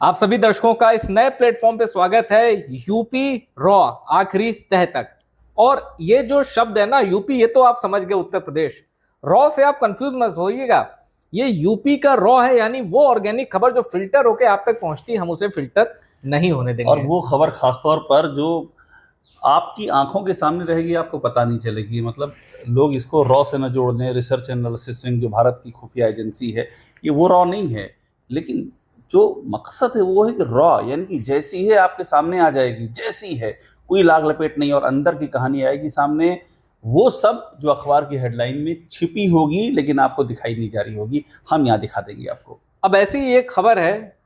आप सभी दर्शकों का इस नए प्लेटफॉर्म पे स्वागत है। यूपी रॉ आखिरी तह तक। और ये जो शब्द है ना यूपी, ये तो आप समझ गए उत्तर प्रदेश। रॉ से आप कंफ्यूज मत होइएगा, ये यूपी का रॉ है, यानी वो ऑर्गेनिक खबर जो फिल्टर होके आप तक पहुंचती, हम उसे फिल्टर नहीं होने देंगे। और वो खबर खासतौर पर जो आपकी आंखों के सामने रहेगी, आपको पता नहीं चलेगी। मतलब लोग इसको रॉ से न जोड़ दें। रिसर्च एनालिसिस विंग जो भारत की खुफिया एजेंसी है, ये वो रॉ नहीं है, लेकिन जो मकसद है वो है कि रॉ यानी कि जैसी है आपके सामने आ जाएगी, जैसी है, कोई लाग लपेट नहीं, और अंदर की कहानी आएगी सामने। वो सब जो अखबार की हेडलाइन में छिपी होगी लेकिन आपको दिखाई नहीं जा रही होगी, हम यहाँ दिखा देंगे आपको। अब ऐसी ही एक खबर है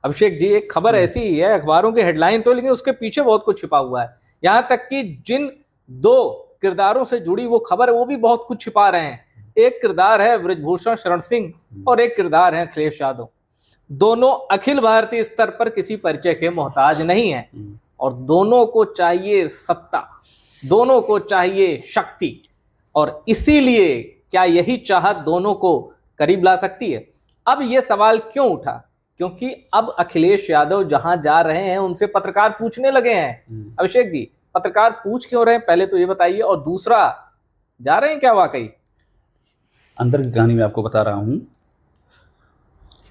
अभिषेक जी, एक खबर ऐसी ही है, अखबारों की हेडलाइन तो, लेकिन उसके पीछे बहुत कुछ छिपा हुआ है। यहां तक कि जिन दो किरदारों से जुड़ी वो खबर है वो भी बहुत कुछ छिपा रहे हैं। एक किरदार है ब्रजभूषण शरण सिंह और एक किरदार है अखिलेश यादव। दोनों अखिल भारतीय स्तर पर किसी परिचय के मोहताज नहीं है और दोनों को चाहिए सत्ता, दोनों को चाहिए शक्ति। और इसीलिए क्या यही चाहत दोनों को करीब ला सकती है? अब यह सवाल क्यों उठा? क्योंकि अब अखिलेश यादव जहां जा रहे हैं उनसे पत्रकार पूछने लगे हैं। अभिषेक जी, पत्रकार पूछ क्यों रहे हैं पहले तो ये बताइए, और दूसरा, जा रहे हैं क्या वाकई? अंदर की कहानी में आपको बता रहा हूं।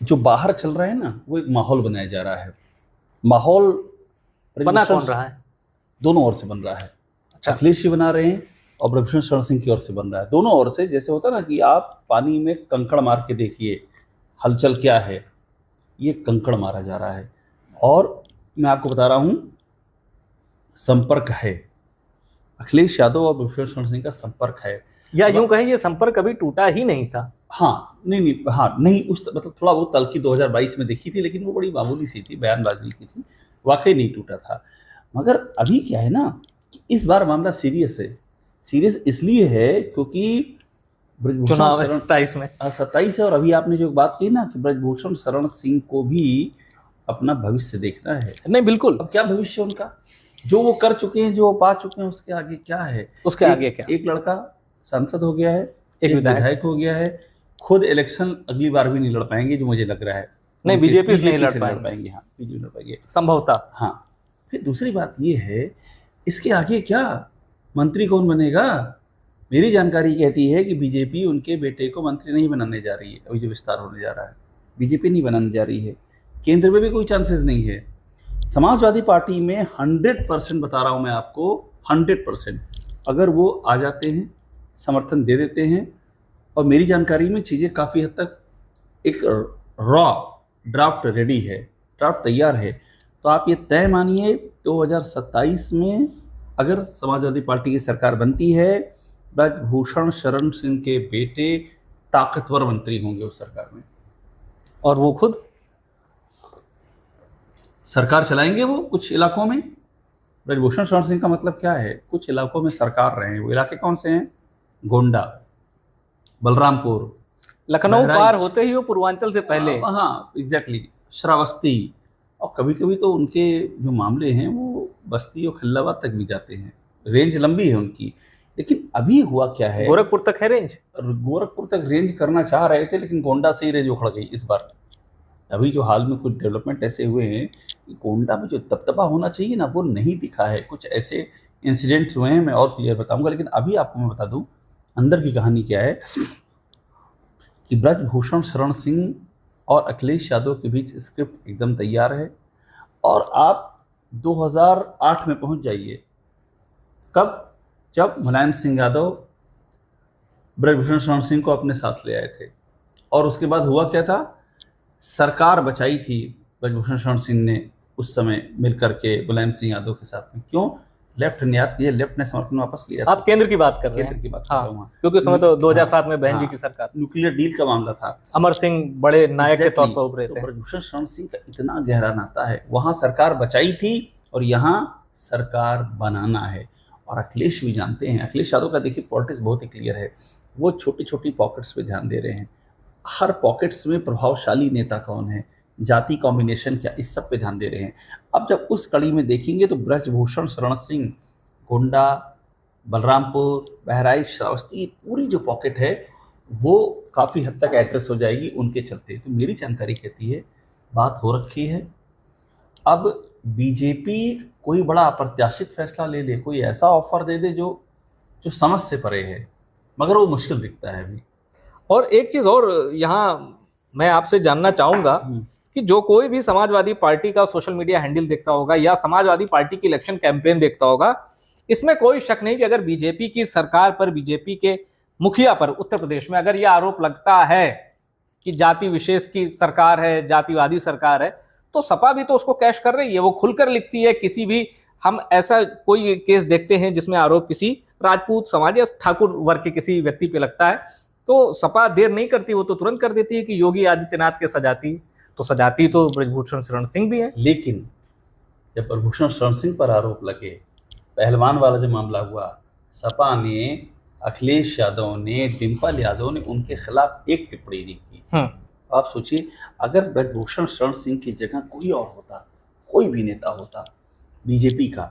जो बाहर चल रहा है ना, वो एक माहौल बनाया जा रहा है। माहौल बना कौन रहा है? दोनों ओर से बन रहा है। अच्छा। अखिलेश जी बना रहे हैं और ब्रजभूषण शरण सिंह की ओर से बन रहा है। दोनों ओर से, जैसे होता है ना कि आप पानी में कंकड़ मार के देखिए हलचल क्या है, ये कंकड़ मारा जा रहा है। और मैं आपको बता रहा हूं, संपर्क है। अखिलेश यादव और ब्रजभूषण शरण सिंह का संपर्क है, या यूं कहें ये संपर्क कभी टूटा ही नहीं था। हाँ, नहीं, हाँ नहीं, उस मतलब थोड़ा वो तल्खी 2022 में देखी थी, लेकिन वो बड़ी मामूली सी थी, बयानबाजी की थी, वाकई नहीं टूटा था। मगर अभी क्या है ना कि इस बार मामला सीरियस है। सीरियस इसलिए है क्योंकि चुनाव है 27 में। 27 है, और अभी आपने जो बात की ना कि ब्रजभूषण शरण सिंह को भी अपना भविष्य देखना है। नहीं, बिल्कुल। अब क्या भविष्य उनका, जो वो कर चुके हैं, जो वो पा चुके हैं, उसके आगे क्या है? उसके आगे क्या? एक लड़का सांसद हो गया है, एक विधायक हो गया है, खुद इलेक्शन अगली बार भी नहीं लड़ पाएंगे जो मुझे लग रहा है। नहीं, बीजेपी से नहीं लड़ पाएंगे। हाँ, बीजेपी लड़ पाएंगे संभवतः। हाँ। फिर दूसरी बात ये है, इसके आगे क्या, मंत्री कौन बनेगा? मेरी जानकारी कहती है कि बीजेपी उनके बेटे को मंत्री नहीं बनाने जा रही है। अभी जो विस्तार होने जा रहा है, बीजेपी नहीं बनाने जा रही है। केंद्र में भी कोई चांसेस नहीं है। समाजवादी पार्टी में 100% बता रहा हूं मैं आपको, 100% अगर वो आ जाते हैं, समर्थन दे देते हैं, और मेरी जानकारी में चीज़ें काफ़ी हद तक एक रॉ ड्राफ्ट रेडी है, ड्राफ्ट तैयार है, तो आप ये तय मानिए 2027 में अगर समाजवादी पार्टी की सरकार बनती है, ब्रजभूषण शरण सिंह के बेटे ताकतवर मंत्री होंगे उस सरकार में, और वो खुद सरकार चलाएंगे। वो कुछ इलाकों में, ब्रजभूषण शरण सिंह का मतलब क्या है, कुछ इलाकों में सरकार रहे हैं। वो इलाके कौन से हैं? गोंडा, बलरामपुर, लखनऊ पार होते ही वो पूर्वांचल से पहले। हाँ एग्जैक्टली, श्रावस्ती, और कभी कभी तो उनके जो मामले हैं वो बस्ती और खिल्लाबाद तक भी जाते हैं। रेंज लंबी है उनकी। लेकिन अभी हुआ क्या है, गोरखपुर तक है रेंज। गोरखपुर तक रेंज करना चाह रहे थे, लेकिन गोंडा से ही रेंज उखड़ गई इस बार। अभी जो हाल में कुछ डेवलपमेंट ऐसे हुए हैं कि गोंडा में जो दबदबा होना चाहिए ना, वो नहीं दिखा है। कुछ ऐसे इंसिडेंट्स हुए हैं, मैं और क्लियर बताऊंगा। लेकिन अभी आपको मैं बता दूं अंदर की कहानी क्या है कि ब्रजभूषण शरण सिंह और अखिलेश यादव के बीच स्क्रिप्ट एकदम तैयार है। और आप 2008 में पहुंच जाइए, कब? जब मुलायम सिंह यादव ब्रजभूषण शरण सिंह को अपने साथ ले आए थे। और उसके बाद हुआ क्या था, सरकार बचाई थी ब्रजभूषण शरण सिंह ने उस समय मिलकर के मुलायम सिंह यादव के साथ में। क्यों? लेफ्ट ने याद किया, लेफ्ट ने समर्थन वापस लिया। आप केंद्र की बात कर रहे हैं? केंद्र की बात हाँ, कर रहा हूँ, क्योंकि उस समय तो 2007 में बहन जी की सरकार, न्यूक्लियर डील का मामला था। अमर सिंह बड़े नायक के तौर पर उभरे थे। ब्रजभूषण शरण सिंह का इतना गहरा नाता है, वहां सरकार बचाई थी और यहाँ सरकार बनाना है। और अखिलेश भी जानते हैं, अखिलेश यादव का देखिए पॉलिटिक्स बहुत ही क्लियर है। वो छोटी छोटी पॉकेट्स पे ध्यान दे रहे हैं। हर पॉकेट्स में प्रभावशाली नेता कौन है, जाति कॉम्बिनेशन क्या, इस सब पे ध्यान दे रहे हैं। अब जब उस कड़ी में देखेंगे तो ब्रजभूषण शरण सिंह, गोंडा, बलरामपुर, बहराइच, श्रावस्ती, पूरी जो पॉकेट है वो काफ़ी हद तक एड्रेस हो जाएगी उनके चलते। तो मेरी जानकारी कहती है बात हो रखी है। अब बीजेपी कोई बड़ा अप्रत्याशित फैसला ले ले, कोई ऐसा ऑफर दे दे जो जो समझ से परे है, मगर वो मुश्किल दिखता है अभी। और एक चीज और यहाँ मैं आपसे जानना चाहूंगा कि जो कोई भी समाजवादी पार्टी का सोशल मीडिया हैंडल देखता होगा या समाजवादी पार्टी की इलेक्शन कैंपेन देखता होगा, इसमें कोई शक नहीं कि अगर बीजेपी की सरकार पर, बीजेपी के मुखिया पर उत्तर प्रदेश में अगर यह आरोप लगता है कि जाति विशेष की सरकार है, जातिवादी सरकार है, तो सपा भी तो उसको कैश कर रही है। वो खुलकर लिखती है। किसी भी हम ऐसा कोई केस देखते हैं जिसमें आरोप किसी राजपूत समाज या ठाकुर वर्ग के किसी व्यक्ति पे लगता है, तो सपा देर नहीं करती, वो तो तुरंत कर देती है कि योगी आदित्यनाथ के सजाती, तो सजाती तो ब्रजभूषण शरण सिंह भी है। लेकिन जब ब्रजभूषण शरण सिंह पर आरोप लगे, पहलवान वाला जो मामला हुआ, सपा ने, अखिलेश यादव ने, डिम्पल यादव ने उनके खिलाफ एक टिप्पणी नहीं की। आप सोचिए, अगर ब्रजभूषण शरण सिंह की जगह कोई और होता, कोई भी नेता होता बीजेपी का,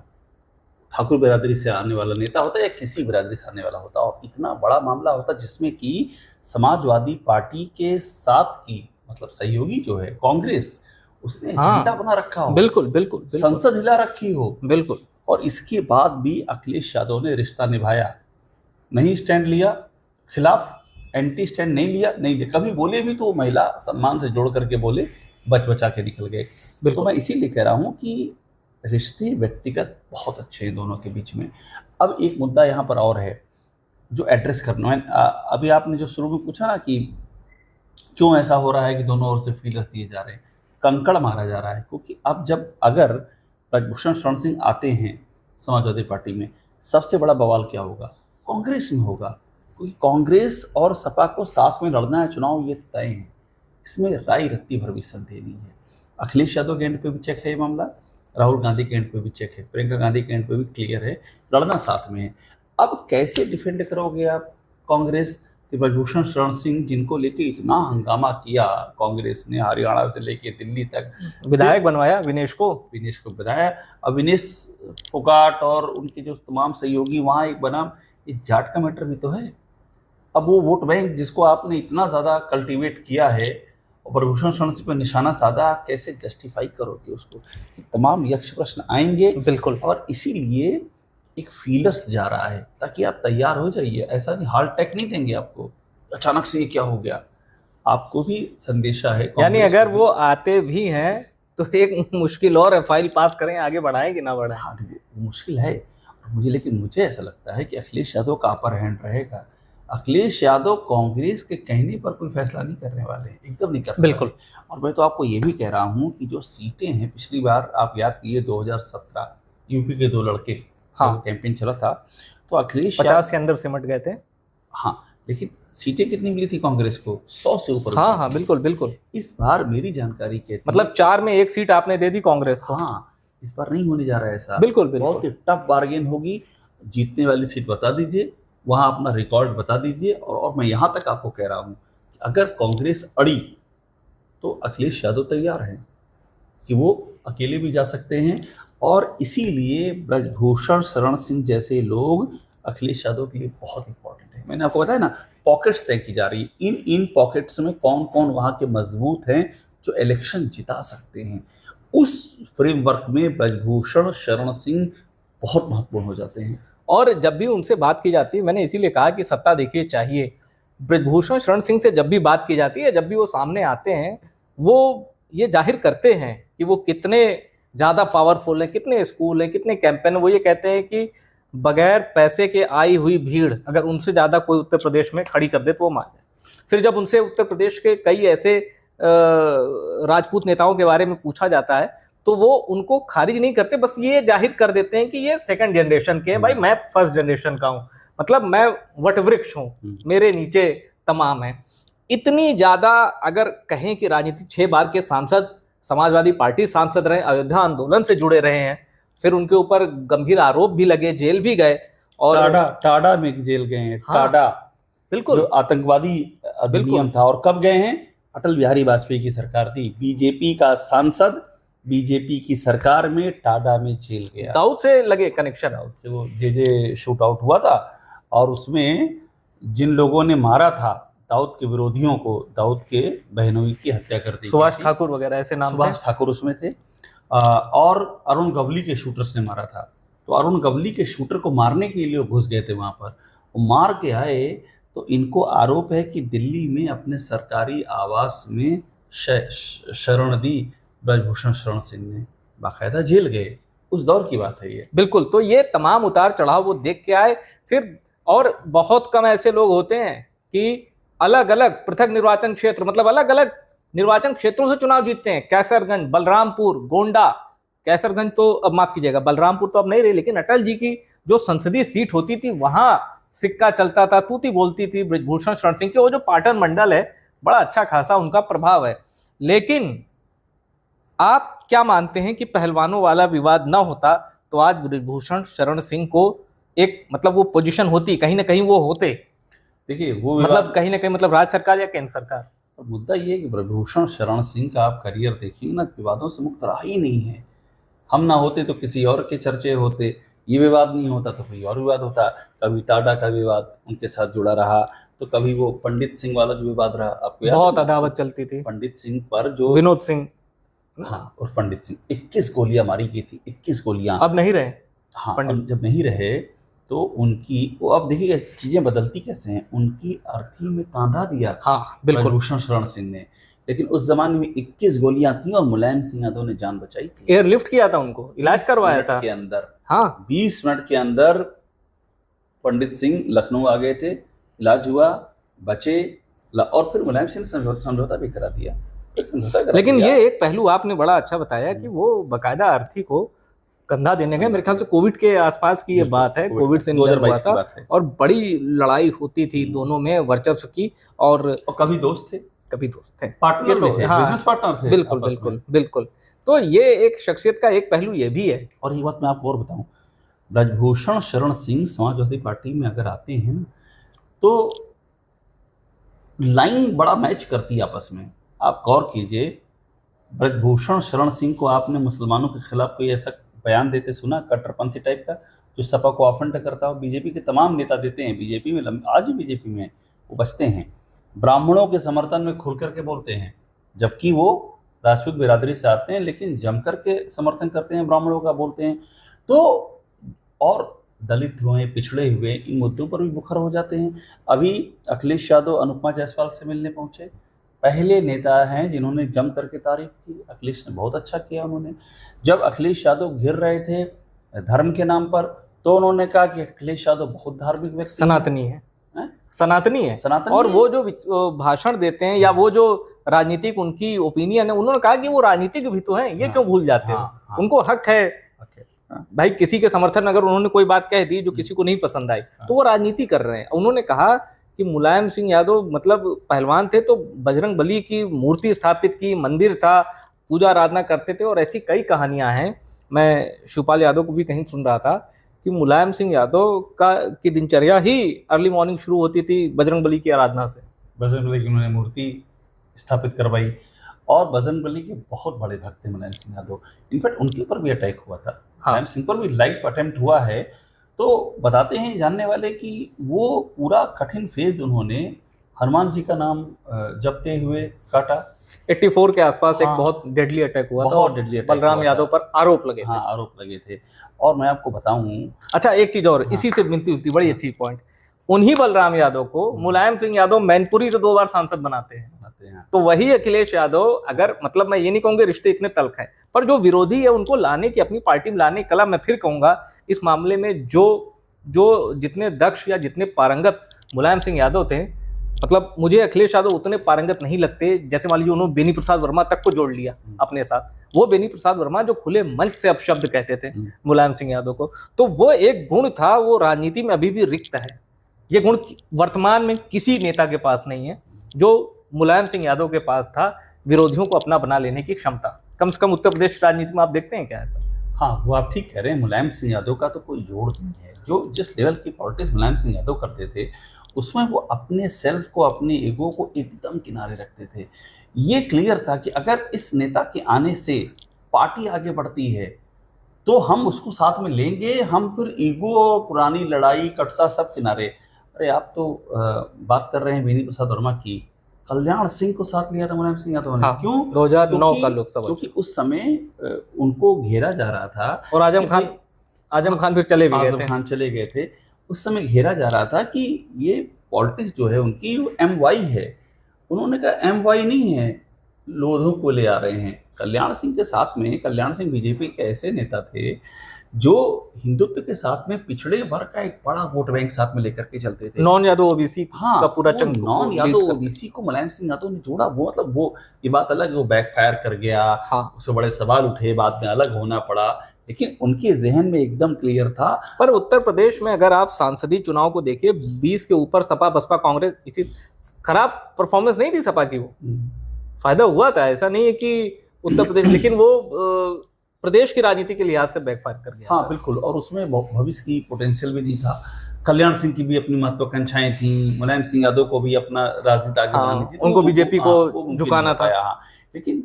ठाकुर बिरादरी से आने वाला नेता होता या किसी बिरादरी से आने वाला होता, और इतना बड़ा मामला होता जिसमें कि समाजवादी पार्टी के साथ की, मतलब सहयोगी जो है कांग्रेस, उसने एजेंडा बना रखा हो, बिल्कुल बिल्कुल, संसद हिला रखी हो, बिल्कुल, और इसके बाद भी अखिलेश यादव ने रिश्ता निभाया, नहीं स्टैंड लिया, खिलाफ एंटी स्टैंड नहीं लिया, कभी बोले भी तो महिला सम्मान से जोड़ करके बोले, बच बचा के निकल गए। तो मैं इसीलिए कह रहा हूँ कि रिश्ते व्यक्तिगत बहुत अच्छे हैं दोनों के बीच में। अब एक मुद्दा यहाँ पर और है जो एड्रेस करना है। अभी आपने जो शुरू में पूछा ना कि क्यों ऐसा हो रहा है कि दोनों ओर से फीलर्स दिए जा रहे हैं, कंकड़ मारा जा रहा है, क्योंकि अब जब अगर ब्रजभूषण शरण सिंह आते हैं समाजवादी पार्टी में, सबसे बड़ा बवाल क्या होगा? कांग्रेस में होगा, क्योंकि कांग्रेस और सपा को साथ में लड़ना है चुनाव, ये तय है, इसमें राय रत्ती भर भी संदेह नहीं है। अखिलेश यादव के एंड पे भी चेक है ये मामला, राहुल गांधी के एंड पे भी चेक है, प्रियंका गांधी के एंड पे भी क्लियर है, लड़ना साथ में है। अब कैसे डिफेंड करोगे आप कांग्रेस कि ब्रजभूषण शरण सिंह, जिनको लेके इतना हंगामा किया कांग्रेस ने, हरियाणा से लेके दिल्ली तक विधायक बनवाया विनेश को बनाया, अब विनेश फोगाट और उनके जो तमाम सहयोगी वहाँ एक बना, ये जाट का मैटर भी तो है। अब वो वोट बैंक जिसको आपने इतना ज़्यादा कल्टीवेट किया है और ब्रजभूषण शरण सिंह पर निशाना साधा, कैसे जस्टिफाई करोगे उसको? तमाम यक्ष प्रश्न आएंगे। बिल्कुल, और इसीलिए एक फीलर्स जा रहा है ताकि आप तैयार हो जाइए। ऐसा नहीं हार्ट अटैक नहीं देंगे आपको, अचानक से ये क्या हो गया, आपको भी संदेशा है। यानी अगर वो आते भी हैं तो एक मुश्किल और है, फाइल पास करें, आगे बढ़ाएं कि ना बढ़ाएं। हाँ, मुश्किल है लेकिन मुझे ऐसा लगता है कि अखिलेश यादव का अपर हैंड रहेगा। अखिलेश यादव कांग्रेस के कहने पर कोई फैसला नहीं करने वाले, एकदम नहीं करने बिल्कुल। वाले। और मैं तो आपको ये भी कह रहा हूँ कि जो सीटें हैं, पिछली बार आप याद कीजिए 2017 यूपी के 2 लड़के, हाँ, कैंपेन चला था, तो अखिलेश 50 के अंदर सिमट गए थे। हाँ, लेकिन सीटें कितनी मिली थी कांग्रेस को? 100 से ऊपर। हाँ, बिल्कुल बिल्कुल। इस बार मेरी जानकारी के मतलब 4 में 1 सीट आपने दे दी कांग्रेस को। हाँ, इस बार नहीं होने जा रहा है ऐसा। बिल्कुल बहुत टफ बार्गेन होगी। जीतने वाली सीट बता दीजिए, वहां अपना रिकॉर्ड बता दीजिए। और मैं यहाँ तक आपको कह रहा हूँ कि अगर कांग्रेस अड़ी तो अखिलेश यादव तैयार हैं कि वो अकेले भी जा सकते हैं। और इसीलिए ब्रजभूषण शरण सिंह जैसे लोग अखिलेश यादव के लिए बहुत इंपॉर्टेंट है। मैंने आपको बताया ना, पॉकेट्स तय की जा रही है। इन पॉकेट्स में कौन कौन वहाँ के मजबूत हैं जो इलेक्शन जिता सकते हैं, उस फ्रेमवर्क में ब्रजभूषण शरण सिंह बहुत महत्वपूर्ण हो जाते हैं। और जब भी उनसे बात की जाती है, मैंने इसीलिए कहा कि सत्ता देखिए चाहिए, ब्रजभूषण शरण सिंह से जब भी बात की जाती है, जब भी वो सामने आते हैं, वो ये जाहिर करते हैं कि वो कितने ज़्यादा पावरफुल हैं, कितने स्कूल हैं, कितने कैंपेन। वो ये कहते हैं कि बगैर पैसे के आई हुई भीड़ अगर उनसे ज़्यादा कोई उत्तर प्रदेश में खड़ी कर दे तो वो मान जाए। फिर जब उनसे उत्तर प्रदेश के कई ऐसे राजपूत नेताओं के बारे में पूछा जाता है तो वो उनको खारिज नहीं करते, बस ये जाहिर कर देते हैं कि ये 2nd जनरेशन के हैं। भाई मैं 1st जनरेशन का हूँ, मतलब मैं वटवृक्ष हूँ, मेरे नीचे तमाम हैं। इतनी ज़्यादा अगर कहें कि राजनीति 6 बार के सांसद, समाजवादी पार्टी सांसद रहे, अयोध्या आंदोलन से जुड़े रहे हैं, फिर उनके ऊपर गंभीर आरोप भी लगे, जेल भी गए। और टाडा में जेल गए हैं। हाँ, टाडा बिल्कुल जो आतंकवादी अधिनियम था। और कब गए हैं? अटल बिहारी वाजपेयी की सरकार थी, बीजेपी का सांसद बीजेपी की सरकार में टाडा में जेल गया। दाऊद से लगे कनेक्शन, दाऊद से वो जे शूट आउट हुआ था और उसमें जिन लोगों ने मारा था दाऊद के विरोधियों को, दाऊद के बहनोई की हत्या कर दी। सुभाष ठाकुर वगैरह ऐसे नाम थे। सुभाष ठाकुर उसमें थे। और अरुण गवली के शूटर्स ने मारा था। तो अरुण गवली के शूटर को मारने के लिए वो घुस गए थे वहाँ पर, वो मार के आए। तो इनको आरोप है कि दिल्ली में अपने सरकारी आवास में शरण दी ब्रजभूषण शरण सिंह ने, बाकायदा जेल गए। उस दौर की बात है ये। बिल्कुल। तो ये तमाम उतार चढ़ाव वो देख के आए। फिर और बहुत कम ऐसे लोग होते हैं कि अलग अलग पृथक निर्वाचन क्षेत्र, मतलब अलग अलग निर्वाचन क्षेत्रों से चुनाव जीतते हैं। कैसरगंज, बलरामपुर, गोंडा, कैसरगंज तो अब माफ कीजिएगा, बलरामपुर तो अब नहीं रही, लेकिन अटल जी की जो संसदीय सीट होती थी वहां सिक्का चलता था, तूती बोलती थी ब्रजभूषण शरण सिंह की। वो जो पाटन मंडल है, बड़ा अच्छा खासा उनका प्रभाव है। लेकिन आप क्या मानते हैं कि पहलवानों वाला विवाद ना होता तो आज ब्रजभूषण शरण सिंह को एक मतलब वो पोजीशन होती, कहीं ना कहीं वो होते? देखिए वो मतलब कहीं ना कहीं मतलब राज्य सरकार या केंद्र सरकार। मुद्दा ये है कि ब्रजभूषण शरण सिंह का आप करियर देखिए ना, विवादों से मुक्त रहा ही नहीं है। हम ना होते तो किसी और के चर्चे होते, ये विवाद नहीं होता तो कोई और विवाद होता। कभी टाटा का विवाद उनके साथ जुड़ा रहा, तो कभी वो पंडित सिंह वाला जो विवाद रहा, आपको याद बहुत है? अदावत चलती थी पंडित सिंह पर जो विनोद सिंह, हाँ, और पंडित सिंह 21 गोलियां मारी गई थी, 21 गोलियां। अब नहीं रहे। हाँ, पंडित अब जब नहीं रहे तो उनकी वो, अब देखिए चीजें बदलती कैसे हैं। उनकी अर्थी में कांधा दिया हाँ बिल्कुल ब्रजभूषण शरण सिंह ने, लेकिन उस जमाने में 21 गोलियां थी और मुलायम सिंह यादव ने जान बचाई थी। एयरलिफ्ट किया था उनको, इलाज 20 करवाया मिनट था के अंदर। हाँ 20 मिनट के अंदर पंडित सिंह लखनऊ आ गए थे, इलाज हुआ, बचे, और फिर मुलायम सिंह ने समझौता भी करा दिया। लेकिन ये एक पहलू आपने बड़ा अच्छा बताया कि वो बकायदा अर्थी को कंधा देने गए। मेरे ख्याल से कोविड के आसपास की ये बात है, कोविड से निकल हुआ था और बड़ी लड़ाई होती थी दोनों में वर्चस्व की। और कभी दोस्त थे, कभी दोस्त थे, पार्टनर तो थे, बिजनेस पार्टनर थे। बिल्कुल बिल्कुल बिल्कुल। तो ये एक शख्सियत का एक पहलू ये भी है। और ये बात मैं आपको और बताऊं, ब्रजभूषण शरण सिंह समाजवादी पार्टी में अगर आते हैं ना, तो लाइन बड़ा मैच करती है आपस में। आप गौर कीजिए, ब्रजभूषण शरण सिंह को आपने मुसलमानों के खिलाफ कोई ऐसा बयान देते सुना, कट्टरपंथी टाइप का, जो सपा को ऑफेंड करता हो? बीजेपी के तमाम नेता देते हैं, बीजेपी में आज भी बीजेपी में वो बचते हैं, ब्राह्मणों के समर्थन में खुल करके बोलते हैं, जबकि वो राजपूत बिरादरी से आते हैं, लेकिन जम करके समर्थन करते हैं, ब्राह्मणों का बोलते हैं। तो और दलित हुए, पिछड़े हुए, इन मुद्दों पर भी मुखर हो जाते हैं। अभी अखिलेश यादव अनुपमा जायसवाल से मिलने पहुंचे, पहले नेता हैं जिन्होंने जम करके तारीफ की। अखिलेश ने बहुत अच्छा किया। उन्होंने जब अखिलेश यादव घिर रहे थे धर्म के नाम पर, तो उन्होंने कहा कि अखिलेश यादव बहुत धार्मिक व्यक्ति, सनातनी है, सनातनी है। सनातनी और है। वो जो भाषण देते हैं या वो जो राजनीतिक उनकी ओपिनियन है, उन्होंने कहा कि वो राजनीतिक भी तो हैं, ये क्यों भूल जाते हो? उनको हक है भाई, किसी के समर्थन में अगर उन्होंने कोई बात कह दी जो किसी को नहीं पसंद आई तो वो राजनीति कर रहे हैं। उन्होंने कहा कि मुलायम सिंह यादव मतलब पहलवान थे तो बजरंग बली की मूर्ति स्थापित की, मंदिर था, पूजा आराधना करते थे। और ऐसी कई कहानियां हैं। मैं शिवपाल यादव को भी कहीं सुन रहा था कि मुलायम सिंह यादव की दिनचर्या ही अर्ली मॉर्निंग शुरू होती थी बजरंग बली की आराधना से। बजरंग बली की उन्होंने मूर्ति स्थापित करवाई, और बजरंग बली के बहुत बड़े भक्त थे मुलायम सिंह यादव। इनफैक्ट उनके ऊपर भी अटैक हुआ था, मुलायम सिंह पर भी लाइफ अटेम्प्ट हुआ है। तो बताते हैं जानने वाले कि वो पूरा कठिन फेज उन्होंने हनुमान जी का नाम जपते हुए काटा। 84 के आसपास एक बहुत डेडली अटैक हुआ था, बहुत डेडली अटैक बलराम यादव पर आरोप लगे थे। हाँ, आरोप लगे थे। और मैं आपको बताऊं, अच्छा एक चीज और इसी से मिलती जुलती बड़ी अच्छी पॉइंट, उन्हीं बलराम यादव को मुलायम सिंह यादव मैनपुरी से 2 बार सांसद बनाते हैं। तो वही अखिलेश यादव, अगर मतलब मैं ये नहीं कहूंगा रिश्ते इतने तल्ख हैं, पर जो विरोधी है उनको लाने की, अपनी पार्टी में लाने की कला, मैं फिर कहूंगा इस मामले में जो जितने दक्ष या जितने पारंगत मुलायम सिंह यादव थे, मतलब मुझे अखिलेश यादव उतने पारंगत नहीं लगते। जैसे मान लीजिए उन्होंने बेनी प्रसाद वर्मा तक को जोड़ लिया अपने साथ, वो बेनी प्रसाद वर्मा जो खुले मंच से अपशब्द कहते थे मुलायम सिंह यादव को, तो वो एक गुण था, वो राजनीति में अभी भी रिक्त है। ये गुण वर्तमान में किसी नेता के पास नहीं है जो मुलायम सिंह यादव के पास था, विरोधियों को अपना बना लेने की क्षमता। कम से कम उत्तर प्रदेश की राजनीति में आप देखते हैं क्या ऐसा? हाँ, वो आप ठीक कह रहे हैं। मुलायम सिंह यादव का तो कोई जोड़ नहीं है। जो जिस लेवल की पॉलिटिक्स मुलायम सिंह यादव करते थे, उसमें वो अपने सेल्फ को, अपने ईगो को एकदम किनारे रखते थे। ये क्लियर था कि अगर इस नेता के आने से पार्टी आगे बढ़ती है तो हम उसको साथ में लेंगे, हम फिर ईगो, पुरानी लड़ाई, कटता सब किनारे। अरे आप तो बात कर रहे हैं बेनी प्रसाद वर्मा की, कल्याण सिंह को साथ लिया था मुलायम सिंह यादव ने। हाँ, क्यों? 2009 का लोकसभा क्योंकि उस समय उनको घेरा जा रहा था। और आजम खान फिर चले भी गए थे। आजम खान चले गए थे। उस समय घेरा जा रहा था कि ये पॉलिटिक्स जो है उनकी MY है। उन्होंने कहा MY नहीं है, लोधों को ले आ रहे हैं। कल्याण सिंह के साथ में, कल्याण सिंह बीजेपी के ऐसे नेता थे जो हिंदुत्व के साथ में पिछड़े वर्ग का एक बड़ा वोट बैंक साथ में लेकर के चलते थे। नॉन यादव ओबीसी हाँ, का पूरा चंग नॉन यादव ओबीसी को मुलायम सिंह यादव ने जोड़ा। वो ये बात अलग है, वो बैकफायर कर गया। हाँ, उससे बड़े सवाल उठे, बाद में अलग होना पड़ा, लेकिन उनके जहन में एकदम क्लियर था। पर उत्तर प्रदेश में अगर आप सांसदीय चुनाव को देखिए, 20 के ऊपर सपा बसपा कांग्रेस, इसी खराब परफॉर्मेंस नहीं थी सपा की, वो फायदा हुआ था, ऐसा नहीं है कि उत्तर प्रदेश, लेकिन वो प्रदेश की राजनीति के लिहाज से बैकफायर कर गया। हाँ बिल्कुल, और उसमें भविष्य की पोटेंशियल भी नहीं था। कल्याण सिंह की भी अपनी महत्वाकांक्षाएं थी, मुलायम सिंह यादव को भी अपना राजनीति आगे बढ़ानी थी, उनको बीजेपी को झुकाना था। लेकिन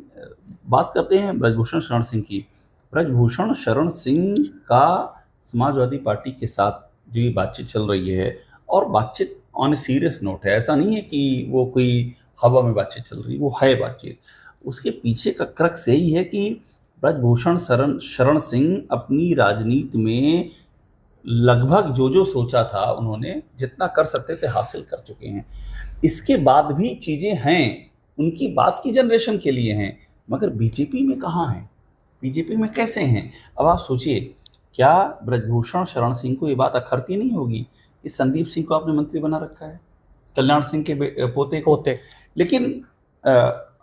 बात करते हैं ब्रजभूषण शरण सिंह की। ब्रजभूषण शरण सिंह का समाजवादी पार्टी के साथ जो ये बातचीत चल रही है, और बातचीत ऑन ए सीरियस नोट है, ऐसा नहीं है कि वो कोई हवा में बातचीत चल रही है, वो है बातचीत। उसके पीछे का क्रक्स यही है कि ब्रजभूषण शरण सिंह अपनी राजनीति में लगभग जो सोचा था उन्होंने, जितना कर सकते थे हासिल कर चुके हैं। इसके बाद भी चीज़ें हैं, उनकी बात की जनरेशन के लिए हैं, मगर बीजेपी में कहाँ हैं, बीजेपी में कैसे हैं? अब आप सोचिए, क्या ब्रजभूषण शरण सिंह को ये बात अखरती नहीं होगी कि संदीप सिंह को आपने मंत्री बना रखा है, कल्याण सिंह के पोते, लेकिन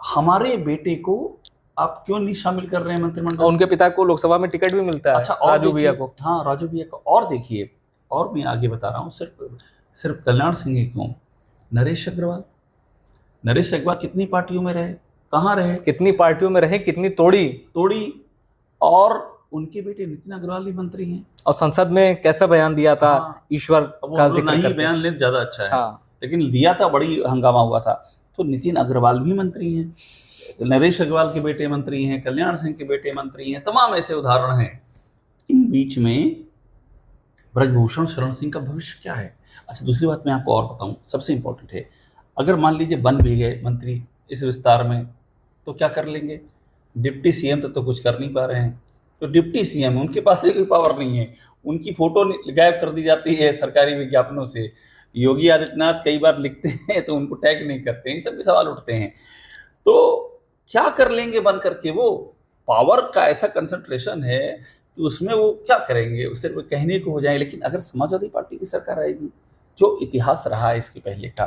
हमारे बेटे को आप क्यों नहीं शामिल कर रहे हैं मंत्रिमंडल? उनके पिता को लोकसभा में टिकट भी मिलता है। अच्छा, राजू भैया को। हाँ, राजू भैया को। और देखिए, और मैं आगे बता रहा हूँ, सिर्फ कल्याण सिंह ही क्यों, नरेश अग्रवाल कितनी पार्टियों में रहे, कहाँ रहे, कितनी पार्टियों में रहे, कितनी तोड़ी, और उनके बेटे नितिन अग्रवाल भी मंत्री हैं, और संसद में कैसा बयान दिया था। हाँ, ईश्वर का जिक्र करके। बयान ले ज्यादा अच्छा है। हाँ, लेकिन दिया था, बड़ी हंगामा हुआ था। तो नितिन अग्रवाल भी मंत्री हैं, नरेश अग्रवाल के बेटे मंत्री हैं, कल्याण सिंह के बेटे मंत्री हैं, तमाम ऐसे उदाहरण हैं। इन बीच में ब्रजभूषण शरण सिंह का भविष्य क्या है? अच्छा, दूसरी बात मैं आपको और बताऊं, सबसे इंपॉर्टेंट है, अगर मान लीजिए बन भी गए मंत्री इस विस्तार में, तो क्या कर लेंगे? डिप्टी सीएम तो कुछ कर नहीं पा रहे हैं। तो डिप्टी सीएम, उनके पास कोई पावर नहीं है, उनकी फोटो गायब कर दी जाती है सरकारी विज्ञापनों से। योगी आदित्यनाथ कई बार लिखते हैं तो उनको टैग नहीं करते हैं, सब भी सवाल उठते हैं। तो क्या कर लेंगे बन करके? वो पावर का ऐसा कंसंट्रेशन है कि उसमें वो क्या करेंगे, सिर्फ कहने को हो जाए। लेकिन अगर समाजवादी पार्टी की सरकार आएगी, जो इतिहास रहा है इसके पहले का,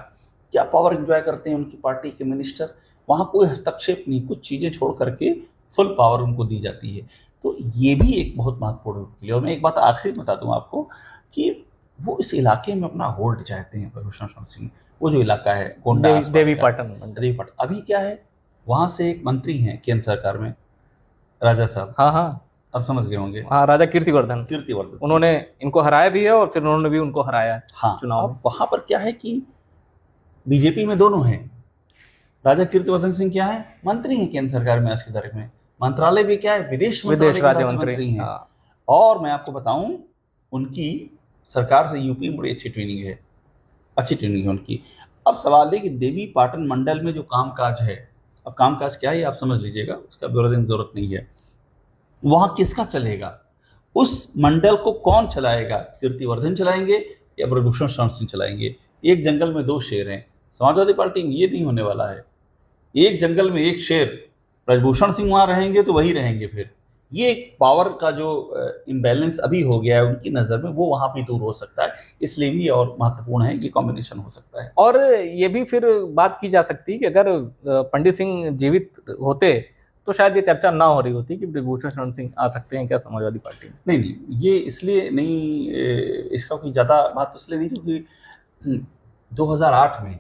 क्या पावर एंजॉय करते हैं उनकी पार्टी के मिनिस्टर, वहाँ कोई हस्तक्षेप नहीं, कुछ चीज़ें छोड़ करके फुल पावर उनको दी जाती है। तो ये भी एक बहुत महत्वपूर्ण के लिए। और मैं एक बात आखिरी बता दूँ आपको कि वो इस इलाके में अपना होल्ड चाहते हैं ब्रजभूषण शरण सिंह। वो जो इलाका है गोंडा, देवीपाटन, अभी क्या है, वहाँ से एक मंत्री हैं केंद्र सरकार में, राजा साहब। हाँ, अब समझ गए होंगे। हाँ, राजा कीर्तिवर्धन। उन्होंने इनको हराया भी है और फिर उन्होंने भी उनको हराया है। हाँ, चुनाव में। वहाँ पर क्या है कि बीजेपी में दोनों हैं। राजा कीर्तिवर्धन सिंह क्या है, मंत्री हैं केंद्र सरकार में आज की तारीख में। मंत्रालय भी क्या है, विदेश राज्य मंत्री हैं। और मैं आपको बताऊं, उनकी सरकार से यूपी में बड़ी अच्छी ट्रेनिंग है उनकी। अब सवाल है कि देवीपाटन मंडल में जो कामकाज है, अब कामकाज क्या है आप समझ लीजिएगा, उसका ब्यौरा देने की जरूरत नहीं है। वहाँ किसका चलेगा, उस मंडल को कौन चलाएगा? कीर्तिवर्धन चलाएंगे या ब्रजभूषण शरण सिंह चलाएंगे? एक जंगल में दो शेर हैं। समाजवादी पार्टी में ये नहीं होने वाला है। एक जंगल में एक शेर, ब्रजभूषण सिंह वहाँ रहेंगे तो वही रहेंगे। फिर ये एक पावर का जो इम्बैलेंस अभी हो गया है उनकी नज़र में, वो वहाँ भी दूर हो सकता है। इसलिए भी और महत्वपूर्ण है, ये कॉम्बिनेशन हो सकता है। और ये भी फिर बात की जा सकती है कि अगर पंडित सिंह जीवित होते तो शायद ये चर्चा ना हो रही होती कि ब्रजभूषण शरण सिंह आ सकते हैं क्या समाजवादी पार्टी में। नहीं, ये इसलिए नहीं, इसका कोई ज़्यादा बात तो इसलिए नहीं क्योंकि 2008 में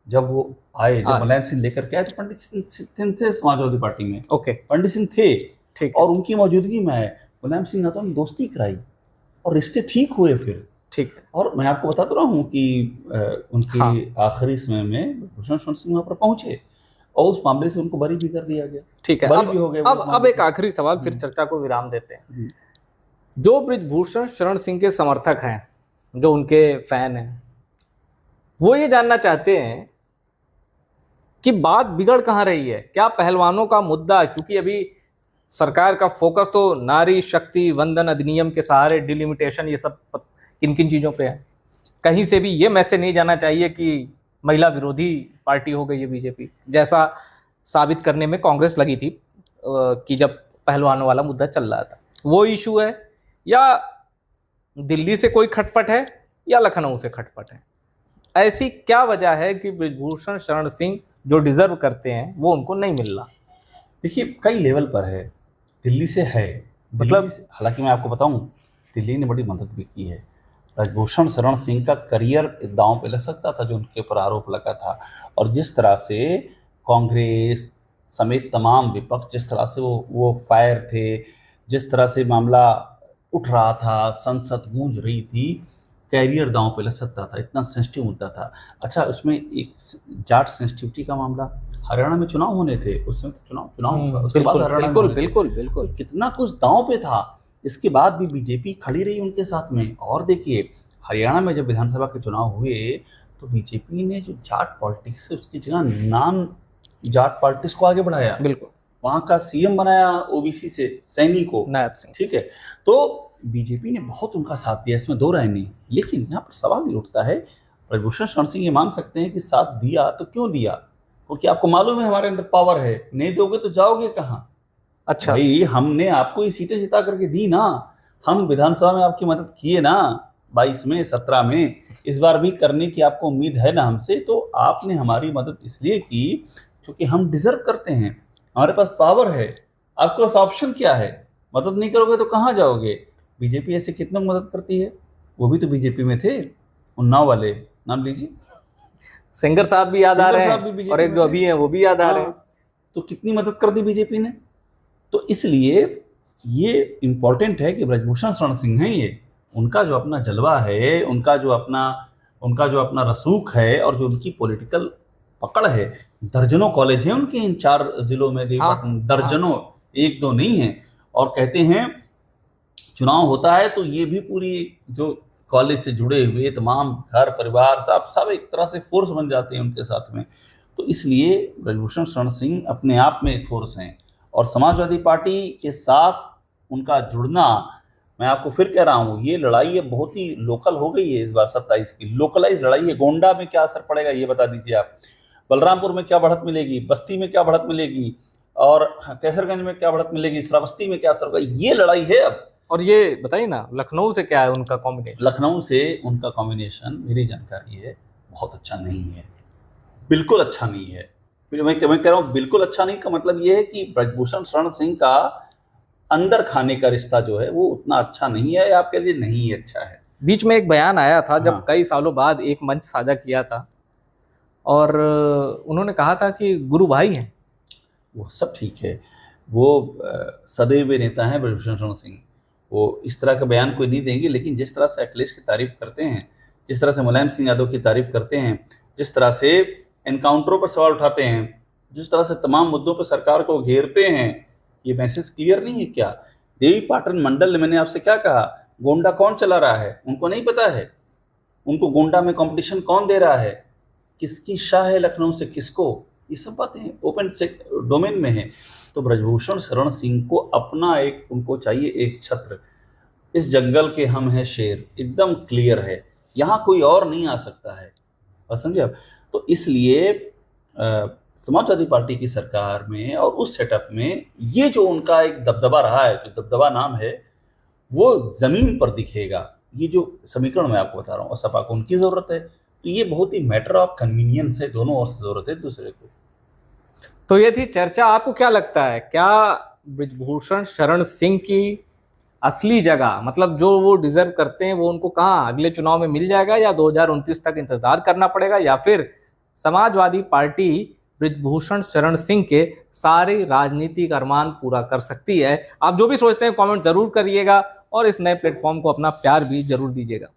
जब वो आए, जब मुलायम सिंह लेकर के आए, तो पंडित सिंह थे समाजवादी पार्टी में। ओके, पंडित सिंह थे, ठीक, और उनकी मौजूदगी में आए मुलायम सिंह यादव ने दोस्ती कराई और रिश्ते ठीक हुए फिर। ठीक है। और मैं आपको बता तो रहा हूँ कि उनके आखिरी समय में ब्रजभूषण शरण सिंह वहाँ पर पहुंचे और उस मामले से उनको बरी भी कर दिया गया। ठीक है। अब एक आखिरी सवाल, फिर चर्चा को विराम देते हैं। जो ब्रजभूषण शरण सिंह के समर्थक हैं, जो उनके फैन हैं, वो ये जानना चाहते हैं कि बात बिगड़ कहाँ रही है, क्या पहलवानों का मुद्दा, क्योंकि अभी सरकार का फोकस तो नारी शक्ति वंदन अधिनियम के सहारे डिलिमिटेशन ये सब किन किन चीजों पे है। कहीं से भी ये मैसेज नहीं जाना चाहिए कि महिला विरोधी पार्टी हो गई है बीजेपी, जैसा साबित करने में कांग्रेस लगी थी कि जब पहलवानों वाला मुद्दा चल रहा था। वो इशू है, या दिल्ली से कोई खटपट है, या लखनऊ से खटपट है? ऐसी क्या वजह है कि ब्रिजभूषण शरण सिंह जो डिजर्व करते हैं वो उनको नहीं मिल रहा? देखिए, कई लेवल पर है। दिल्ली से है, मतलब हालांकि मैं आपको बताऊं, दिल्ली ने बड़ी मदद भी की है। ब्रिजभूषण शरण सिंह का करियर दांव पे लग सकता था जो उनके ऊपर आरोप लगा था, और जिस तरह से कांग्रेस समेत तमाम विपक्ष, जिस तरह से वो फायर थे, जिस तरह से मामला उठ रहा था, संसद गूंज रही थी, कैरियर दांव पे लग सकता था। इतना सेंसिटिव मुद्दा था। अच्छा, उसमें एक जाट सेंसिटिविटी का मामला, हरियाणा में चुनाव होने थे उस समय, चुनाव होगा, उसके बाद हरियाणा में बिल्कुल होने थे। बिल्कुल बिल्कुल कितना कुछ दांव पे था। इसके बाद भी बीजेपी खड़ी रही उनके साथ में। और देखिए, हरियाणा में जब विधानसभा के चुनाव हुए तो बीजेपी ने जो जाट पॉलिटिक्स है उसकी जगह नॉन जाट पॉलिटिक्स को आगे बढ़ाया। बिल्कुल, वहां का सीएम बनाया ओबीसी से सैनी को, नायब सिंह। ठीक है। तो बीजेपी ने बहुत उनका साथ दिया, इसमें दो राय नहीं। लेकिन यहाँ पर सवाल ये उठता है, ब्रिजभूषण शरण सिंह ये मान सकते हैं कि साथ दिया तो क्यों दिया, क्योंकि आपको मालूम है हमारे अंदर पावर है, नहीं दोगे तो जाओगे कहाँ। अच्छा भाई, हमने आपको ये सीटें जिता करके दी ना, हम विधानसभा में आपकी मदद किए ना, 22 में 17 में, इस बार भी करने की आपको उम्मीद है ना हमसे। तो आपने हमारी मदद इसलिए की क्योंकि हम डिजर्व करते हैं, हमारे पास पावर है। आपके पास ऑप्शन क्या है? मदद नहीं करोगे तो कहाँ जाओगे? बीजेपी ऐसे कितनों को मदद करती है, वो भी तो बीजेपी में थे। उन्नाव वाले नाम लीजिए, सिंगर साहब भी याद आ सिंगर रहे साहब भी हैं, बीजेपी और एक में जो थे। अभी हैं वो भी याद आ रहे हैं। हाँ, तो कितनी मदद कर दी बीजेपी ने। तो इसलिए ये इम्पोर्टेंट है कि ब्रिजभूषण शरण सिंह हैं, ये उनका जो अपना जलवा है, उनका जो अपना रसूख है, और जो उनकी पॉलिटिकल पकड़ है। दर्जनों कॉलेज हैं उनके इन 4 जिलों में, दर्जनों, एक दो नहीं है। और कहते हैं चुनाव होता है तो ये भी पूरी जो कॉलेज से जुड़े हुए तमाम घर परिवार सब एक तरह से फोर्स बन जाते हैं उनके साथ में। तो इसलिए ब्रिजभूषण शरण सिंह अपने आप में एक फोर्स हैं, और समाजवादी पार्टी के साथ उनका जुड़ना, मैं आपको फिर कह रहा हूँ, ये लड़ाई अब बहुत ही लोकल हो गई है। इस बार 27 की लोकलाइज लड़ाई है। गोंडा में क्या असर पड़ेगा ये बता दीजिए आप, बलरामपुर में क्या बढ़त मिलेगी, बस्ती में क्या बढ़त मिलेगी, और कैसरगंज में क्या बढ़त मिलेगी, श्रावस्ती में क्या असर होगा, ये लड़ाई है अब। और ये बताइए ना, लखनऊ से क्या है उनका कॉम्बिनेशन? लखनऊ से उनका कॉम्बिनेशन मेरी जानकारी है बहुत अच्छा नहीं है, बिल्कुल अच्छा नहीं है। फिर मैं कह रहा हूँ बिल्कुल अच्छा नहीं का मतलब ये है कि ब्रिजभूषण शरण सिंह का अंदर खाने का रिश्ता जो है वो उतना अच्छा नहीं है, आपके लिए नहीं अच्छा है। बीच में एक बयान आया था जब हाँ। कई सालों बाद एक मंच साझा किया था, और उन्होंने कहा था कि गुरु भाई हैं। वो सब ठीक है, वो सदैव नेता हैं ब्रिजभूषण शरण सिंह, वो इस तरह का बयान कोई नहीं देंगे। लेकिन जिस तरह से अखिलेश की तारीफ करते हैं, जिस तरह से मुलायम सिंह यादव की तारीफ करते हैं, जिस तरह से एनकाउंटरों पर सवाल उठाते हैं, जिस तरह से तमाम मुद्दों पर सरकार को घेरते हैं, ये मैसेज क्लियर नहीं है क्या? देवी पाटन मंडल, मैंने आपसे क्या कहा, गोंडा कौन चला रहा है उनको नहीं पता है? उनको गोंडा में कंपटीशन कौन दे रहा है? किसकी शाह है लखनऊ से किसको? ये सब बातें ओपन डोमेन में है। तो ब्रिजभूषण शरण सिंह को अपना एक, उनको चाहिए एक छत्र। इस जंगल के हम हैं शेर, एकदम क्लियर है, यहाँ कोई और नहीं आ सकता है। और समझे आप? तो इसलिए समाजवादी पार्टी की सरकार में और उस सेटअप में ये जो उनका एक दबदबा रहा है, जो दबदबा नाम है, वो जमीन पर दिखेगा। ये जो समीकरण मैं आपको बता रहा हूँ, सपा को उनकी जरूरत है, तो ये बहुत ही मैटर ऑफ कन्वीनियंस है, दोनों ओर से जरूरत है दूसरे को। तो ये थी चर्चा। आपको क्या लगता है, क्या ब्रिजभूषण शरण सिंह की असली जगह, मतलब जो वो डिजर्व करते हैं, वो उनको कहाँ अगले चुनाव में मिल जाएगा, या 2029 तक इंतजार करना पड़ेगा, या फिर समाजवादी पार्टी ब्रिजभूषण शरण सिंह के सारे राजनीतिक अरमान पूरा कर सकती है? आप जो भी सोचते हैं कमेंट जरूर करिएगा, और इस नए प्लेटफॉर्म को अपना प्यार भी जरूर दीजिएगा।